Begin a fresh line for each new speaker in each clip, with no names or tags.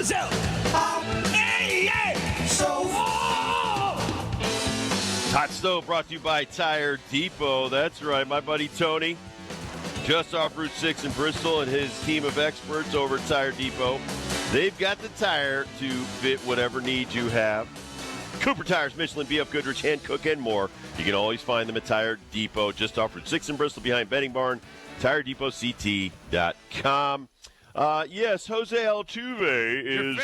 Brazil.
Hot Stove brought to you by Tire Depot. That's right, my buddy Tony, just off Route 6 in Bristol, and his team of experts over at Tire Depot. They've got the tire to fit whatever needs you have. Cooper Tires, Michelin, BF Goodrich, Hankook, and more. You can always find them at Tire Depot, just off Route 6 in Bristol, behind Betting Barn. TireDepotCT.com. Yes, Jose Altuves is...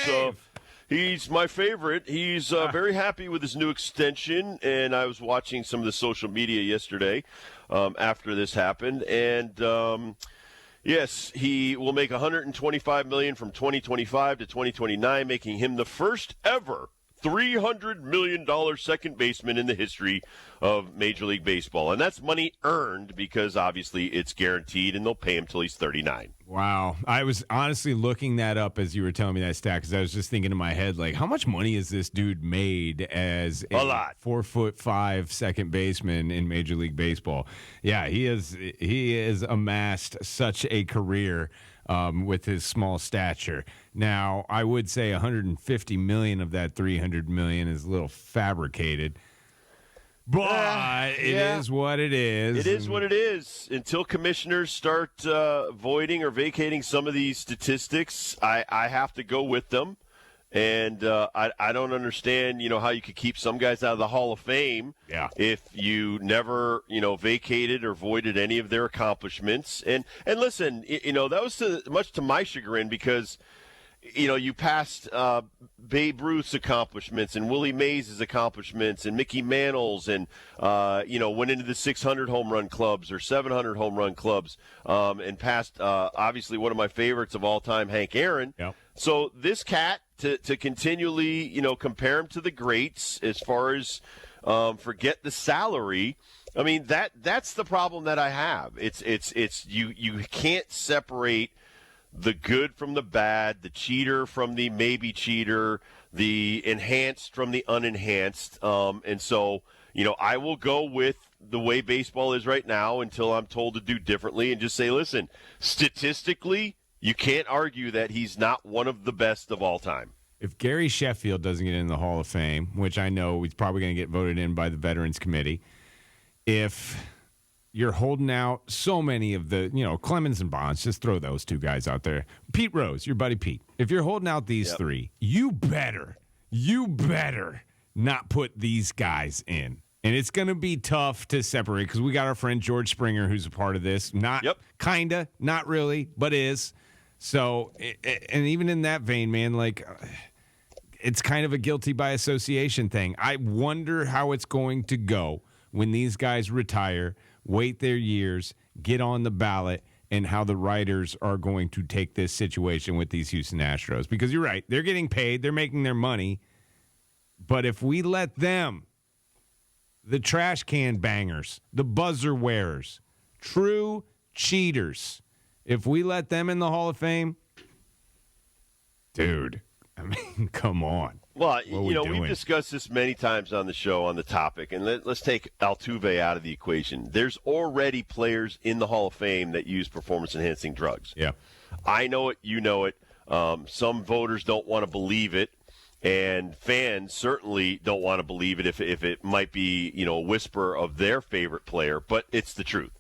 he's my favorite. He's very happy with his new extension, and I was watching some of the social media yesterday after this happened, and yes, he will make $125 million from 2025 to 2029, making him the first ever $300 million second baseman in the history of Major League Baseball. And that's money earned because, obviously, it's guaranteed, and they'll pay him till he's 39.
Wow. I was honestly looking that up as you were telling me that stat because I was just thinking in my head, like, how much money has this dude made as a
lot.
4'5" second baseman in Major League Baseball? Yeah, he has amassed such a career with his small stature. Now, I would say $150 million of that $300 million is a little fabricated. But it is what it is.
It is what it is. Until commissioners start voiding or vacating some of these statistics, I have to go with them. And I don't understand, how you could keep some guys out of the Hall of Fame if you never, vacated or voided any of their accomplishments. And listen, that was much to my chagrin because – you passed Babe Ruth's accomplishments and Willie Mays' accomplishments and Mickey Mantle's and, went into the 600 home run clubs or 700 home run clubs and passed, obviously, one of my favorites of all time, Hank Aaron.
Yep.
So this cat, to continually, compare him to the greats as far as forget the salary, I mean, that's the problem that I have. It's you can't separate the good from the bad, the cheater from the maybe cheater, the enhanced from the unenhanced. And so, I will go with the way baseball is right now until I'm told to do differently and just say, listen, statistically, you can't argue that he's not one of the best of all time.
If Gary Sheffield doesn't get in the Hall of Fame, which I know he's probably going to get voted in by the Veterans Committee, if you're holding out so many of the, Clemens and Bonds, just throw those two guys out there. Pete Rose, your buddy Pete. If you're holding out these three, you better not put these guys in. And it's going to be tough to separate because we got our friend George Springer who's a part of this. Not kinda, not really, but is. So, and even in that vein, man, it's kind of a guilty by association thing. I wonder how it's going to go when these guys retire, wait their years, get on the ballot, and how the writers are going to take this situation with these Houston Astros. Because you're right, they're getting paid, they're making their money. But if we let them, the trash can bangers, the buzzer wearers, true cheaters, if we let them in the Hall of Fame, dude, I mean, come on.
Well, we've discussed this many times on the show on the topic, and let's take Altuve out of the equation. There's already players in the Hall of Fame that use performance-enhancing drugs.
Yeah.
I know it. You know it. Some voters don't want to believe it, and fans certainly don't want to believe it if it might be, a whisper of their favorite player, but it's the truth.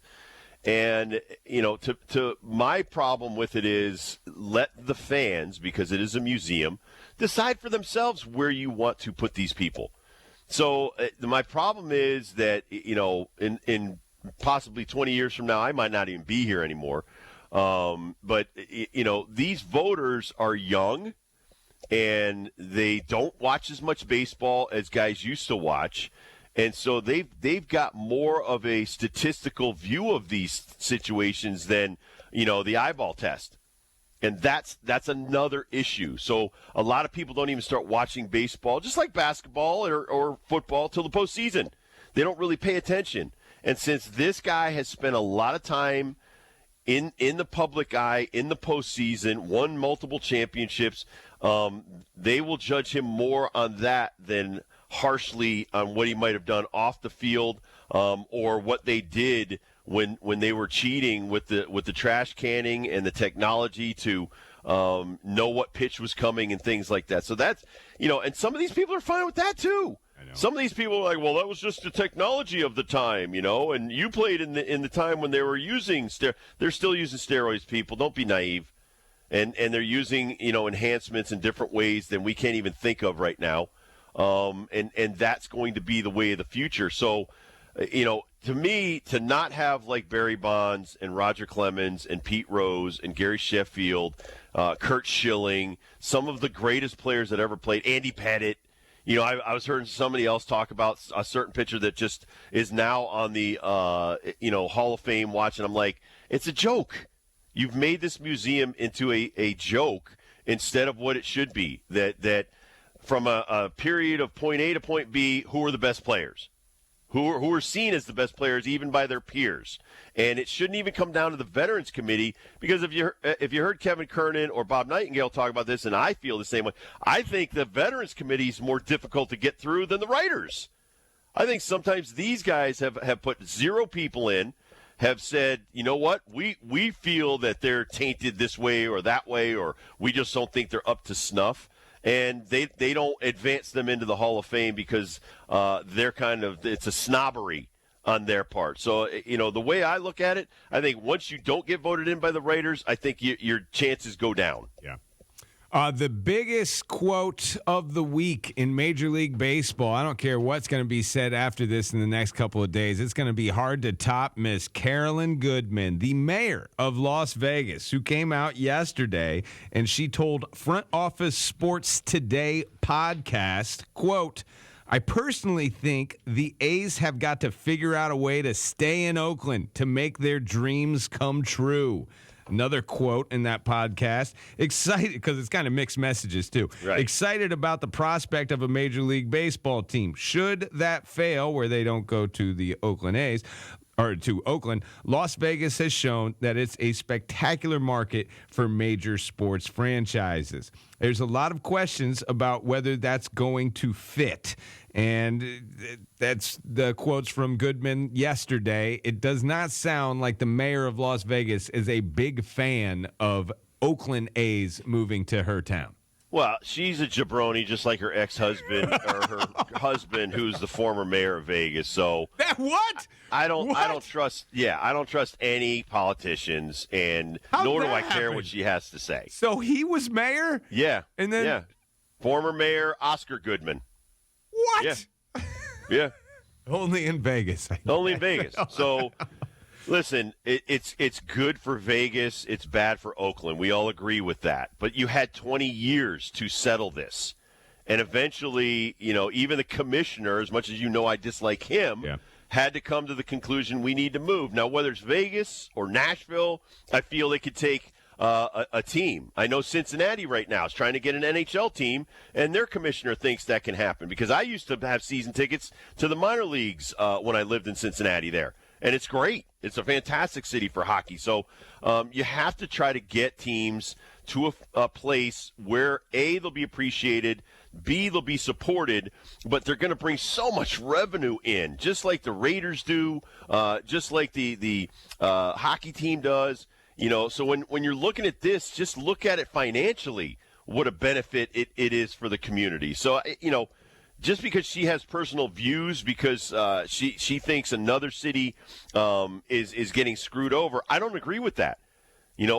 And, to my problem with it is let the fans, because it is a museum, decide for themselves where you want to put these people. So my problem is that, in possibly 20 years from now, I might not even be here anymore. But these voters are young and they don't watch as much baseball as guys used to watch. And so they've got more of a statistical view of these situations than, the eyeball test. And that's another issue. So a lot of people don't even start watching baseball, just like basketball or football, till the postseason. They don't really pay attention. And since this guy has spent a lot of time in the public eye, in the postseason, won multiple championships, they will judge him more on that than harshly on what he might have done off the field or what they did when they were cheating with the trash canning and the technology to know what pitch was coming and things like that. So that's, and some of these people are fine with that too. Some of these people are like, well, that was just the technology of the time, and you played in the time when they were using they're still using steroids, people. Don't be naive. And they're using, enhancements in different ways than we can't even think of right now. And that's going to be the way of the future. So, to me, to not have like Barry Bonds and Roger Clemens and Pete Rose and Gary Sheffield, Kurt Schilling, some of the greatest players that ever played, Andy Pettit. I was hearing somebody else talk about a certain pitcher that just is now on the, Hall of Fame watch, and I'm like, it's a joke. You've made this museum into a joke instead of what it should be, that from a period of point A to point B, who are the best players? Who are seen as the best players even by their peers. And it shouldn't even come down to the Veterans Committee, because if you heard Kevin Kernan or Bob Nightingale talk about this, and I feel the same way, I think the Veterans Committee is more difficult to get through than the writers. I think sometimes these guys have put 0 people in, have said, you know what, we feel that they're tainted this way or that way, or we just don't think they're up to snuff. And they don't advance them into the Hall of Fame because they're it's a snobbery on their part. So, the way I look at it, I think once you don't get voted in by the writers, I think your chances go down.
Yeah. The biggest quote of the week in Major League Baseball, I don't care what's going to be said after this in the next couple of days, it's going to be hard to top Miss Carolyn Goodman, the mayor of Las Vegas, who came out yesterday and she told Front Office Sports Today podcast, quote, I personally think the A's have got to figure out a way to stay in Oakland to make their dreams come true. Another quote in that podcast, excited, because it's kind of mixed messages too.
Right.
Excited about the prospect of a Major League Baseball team. Should that fail, where they don't go to the Oakland A's, or to Oakland, Las Vegas has shown that it's a spectacular market for major sports franchises. There's a lot of questions about whether that's going to fit. And that's the quotes from Goodman yesterday. It does not sound like the mayor of Las Vegas is a big fan of Oakland A's moving to her town.
Well, she's a jabroni, just like her ex-husband or her husband, who's the former mayor of Vegas. So
what?
I don't trust any politicians, and nor do I care what she has to say.
So he was mayor?
Yeah.
And then
former mayor Oscar Goodman.
What?
Yeah.
Only in Vegas.
Only in Vegas. So, listen, it's good for Vegas. It's bad for Oakland. We all agree with that. But you had 20 years to settle this. And eventually, even the commissioner, as much as I dislike him, had to come to the conclusion we need to move. Now, whether it's Vegas or Nashville, I feel they could take a team. I know Cincinnati right now is trying to get an NHL team, and their commissioner thinks that can happen, because I used to have season tickets to the minor leagues when I lived in Cincinnati there, and it's great. It's a fantastic city for hockey. So you have to try to get teams to a place where, A, they'll be appreciated, B, they'll be supported, but they're going to bring so much revenue in, just like the Raiders do, just like the hockey team does. So when you're looking at this, just look at it financially, what a benefit it is for the community. So, just because she has personal views, because she thinks another city is getting screwed over, I don't agree with that.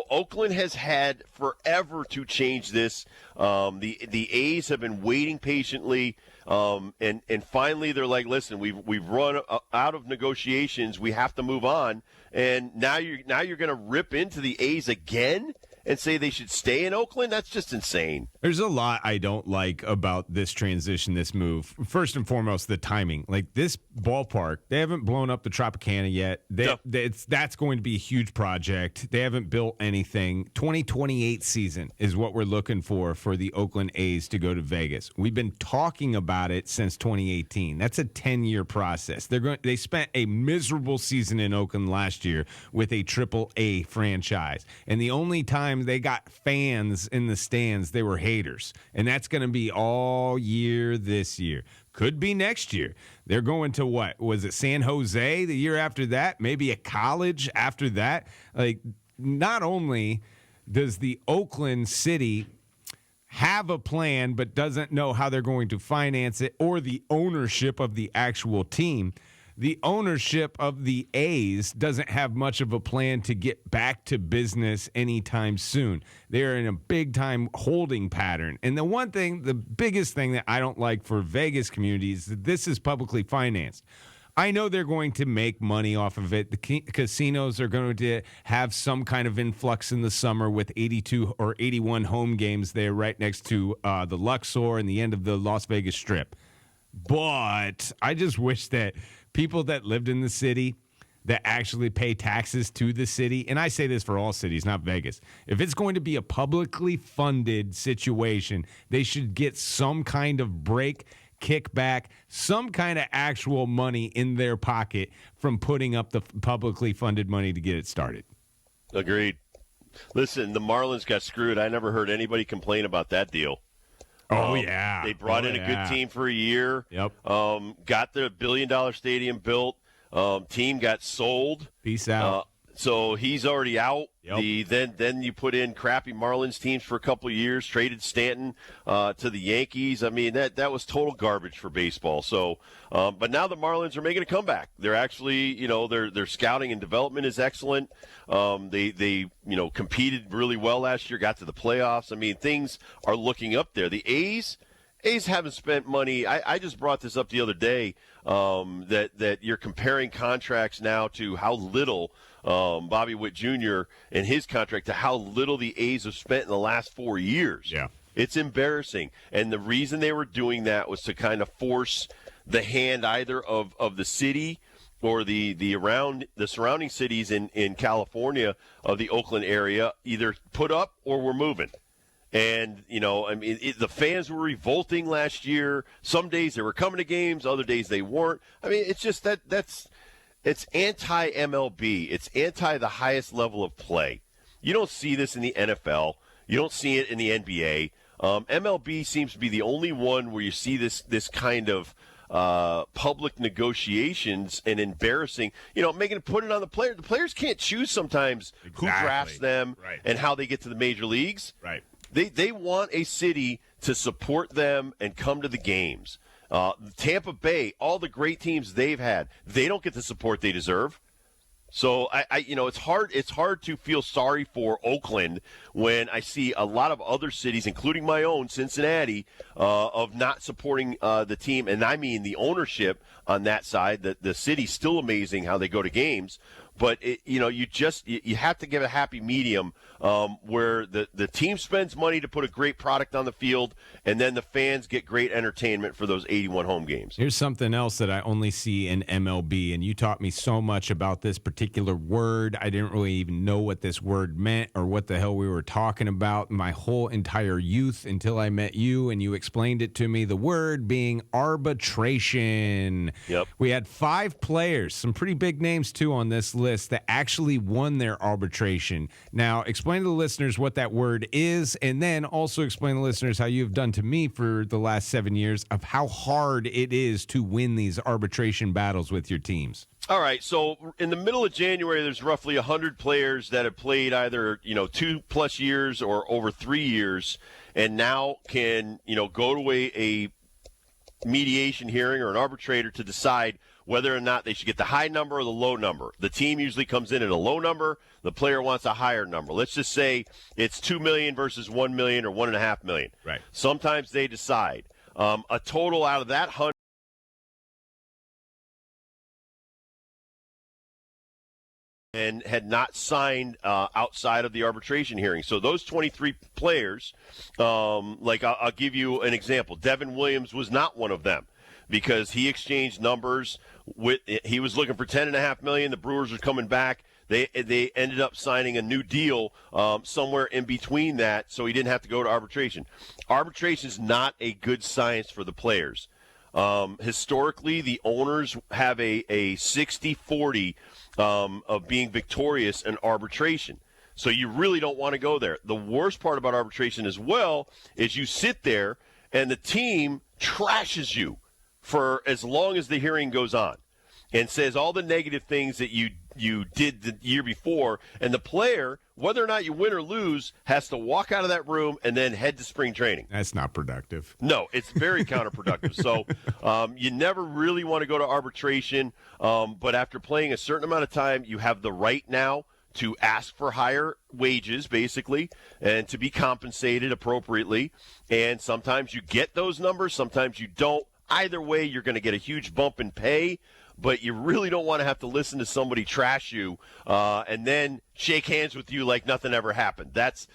Oakland has had forever to change this. The A's have been waiting patiently, and finally they're like, listen, we've run out of negotiations. We have to move on. And now you're going to rip into the A's again and say they should stay in Oakland? That's just insane.
There's a lot I don't like about this transition, this move. First and foremost, the timing. Like, this ballpark, they haven't blown up the Tropicana yet. That's going to be a huge project. They haven't built anything. 2028 season is what we're looking for the Oakland A's to go to Vegas. We've been talking about it since 2018. That's a 10-year process. They spent a miserable season in Oakland last year with a Triple-A franchise. And the only time they got fans in the stands, they were haters. And that's going to be all year this year. Could be next year. They're going to what? Was it San Jose the year after that? Maybe a college after that? Like, not only does the Oakland City have a plan but doesn't know how they're going to finance it, or the ownership of the actual team? The ownership of the A's doesn't have much of a plan to get back to business anytime soon. They're in a big-time holding pattern. And the biggest thing that I don't like for Vegas community is that this is publicly financed. I know they're going to make money off of it. The casinos are going to have some kind of influx in the summer with 82 or 81 home games there right next to the Luxor and the end of the Las Vegas Strip. But I just wish that people that lived in the city that actually pay taxes to the city, and I say this for all cities, not Vegas, if it's going to be a publicly funded situation, they should get some kind of break, kickback, some kind of actual money in their pocket from putting up the publicly funded money to get it started.
Agreed. Listen, the Marlins got screwed. I never heard anybody complain about that deal.
Yeah.
They brought in a good team for a year.
Yep.
Got the $1 billion stadium built. Team got sold.
Peace out.
So he's already out.
Yep.
Then you put in crappy Marlins teams for a couple of years, traded Stanton to the Yankees. I mean, that was total garbage for baseball. So, but now the Marlins are making a comeback. They're actually, their scouting and development is excellent. They competed really well last year, got to the playoffs. I mean, things are looking up there. The A's haven't spent money. I just brought this up the other day, that you're comparing contracts now to how little Bobby Witt Jr. and his contract to how little the A's have spent in the last 4 years.
Yeah.
It's embarrassing. And the reason they were doing that was to kind of force the hand either of the city or the surrounding cities in California of the Oakland area, either put up or we're moving. And, the fans were revolting last year. Some days they were coming to games, other days they weren't. I mean, it's just it's anti-MLB. It's anti the highest level of play. You don't see this in the NFL. You don't see it in the NBA. MLB seems to be the only one where you see this kind of public negotiations and embarrassing, put it on the player. The players can't choose sometimes who drafts them and how they get to the major leagues.
Right.
They want a city to support them and come to the games. Tampa Bay, all the great teams they've had, they don't get the support they deserve. So it's hard to feel sorry for Oakland when I see a lot of other cities, including my own Cincinnati, of not supporting the team, and I mean the ownership on that side. The city's still amazing how they go to games, but you have to give a happy medium where the team spends money to put a great product on the field, and then the fans get great entertainment for those 81 home games.
Here's something else that I only see in MLB, and you taught me so much about this particular word. I didn't really even know what this word meant or what the hell we were talking about my whole entire youth until I met you, and you explained it to me. The word being arbitration.
Yep.
We had 5 players, some pretty big names too on this list, that actually won their arbitration. Now, explain to the listeners what that word is, and then also explain to the listeners how you've done to me for the last 7 years of how hard it is to win these arbitration battles with your teams.
All right, so in the middle of January, there's roughly 100 players that have played either 2+ years or over 3 years, and now can go to a mediation hearing or an arbitrator to decide whether or not they should get the high number or the low number. The team usually comes in at a low number. The player wants a higher number. Let's just say it's $2 million versus $1 million or $1.5 million.
Right.
Sometimes they decide a total out of that 100. And had not signed outside of the arbitration hearing. So those 23 players, I'll give you an example. Devin Williams was not one of them because he exchanged numbers. He was looking for $10.5 million. The Brewers were coming back. They ended up signing a new deal somewhere in between that, so he didn't have to go to arbitration. Arbitration is not a good science for the players. Historically, the owners have a 60-40 of being victorious in arbitration. So you really don't want to go there. The worst part about arbitration as well is you sit there and the team trashes you for as long as the hearing goes on and says all the negative things that you you did the year before, and the player, whether or not you win or lose, has to walk out of that room and then head to spring training.
That's not productive.
No, it's very counterproductive. So you never really want to go to arbitration, but after playing a certain amount of time, you have the right now to ask for higher wages, basically, and to be compensated appropriately. And sometimes you get those numbers, sometimes you don't. Either way, you're going to get a huge bump in pay, but you really don't want to have to listen to somebody trash you and then shake hands with you like nothing ever happened. That's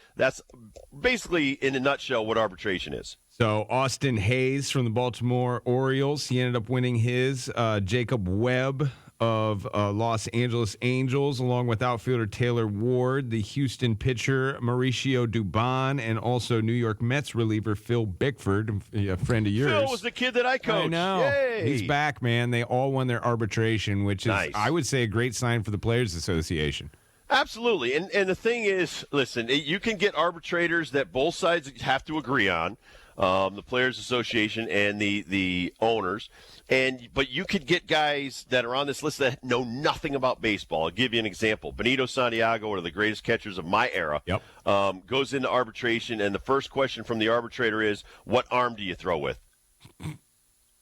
basically, in a nutshell, what arbitration is.
So Austin Hayes from the Baltimore Orioles, he ended up winning his. Jacob Webb of Los Angeles Angels, along with outfielder Taylor Ward, the Houston pitcher Mauricio Dubon, and also New York Mets reliever Phil Bickford, a friend of yours.
Phil was the kid that I coached.
I know.
Yay.
He's back, man. They all won their arbitration, which is,
nice.
I would say, a great sign for the Players Association.
Absolutely. And the thing is, listen, you can get arbitrators that both sides have to agree on, the Players Association and the owners. But you could get guys that are on this list that know nothing about baseball. I'll give you an example. Benito Santiago, one of the greatest catchers of my era, goes into arbitration, and the first question from the arbitrator is, what arm do you throw with?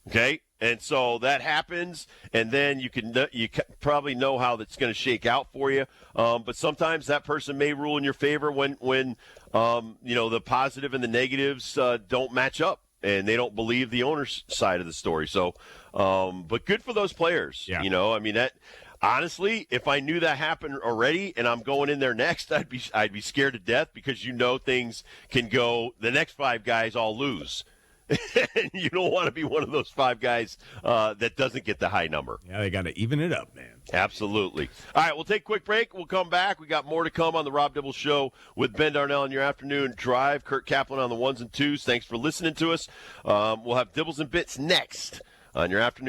Okay? And so that happens, and then you probably know how that's going to shake out for you. But sometimes that person may rule in your favor when the positive and the negatives don't match up, and they don't believe the owner's side of the story. So, but good for those players.
Yeah.
That honestly, if I knew that happened already and I'm going in there next, I'd be scared to death because things can go. The next 5 guys all lose. And you don't want to be one of those 5 guys that doesn't get the high number.
Yeah, they got to even it up, man.
Absolutely. All right, we'll take a quick break. We'll come back. We got more to come on the Rob Dibble Show with Ben Darnell in your afternoon drive. Kurt Kaplan on the ones and twos. Thanks for listening to us. We'll have Dibbles and Bits next on your afternoon.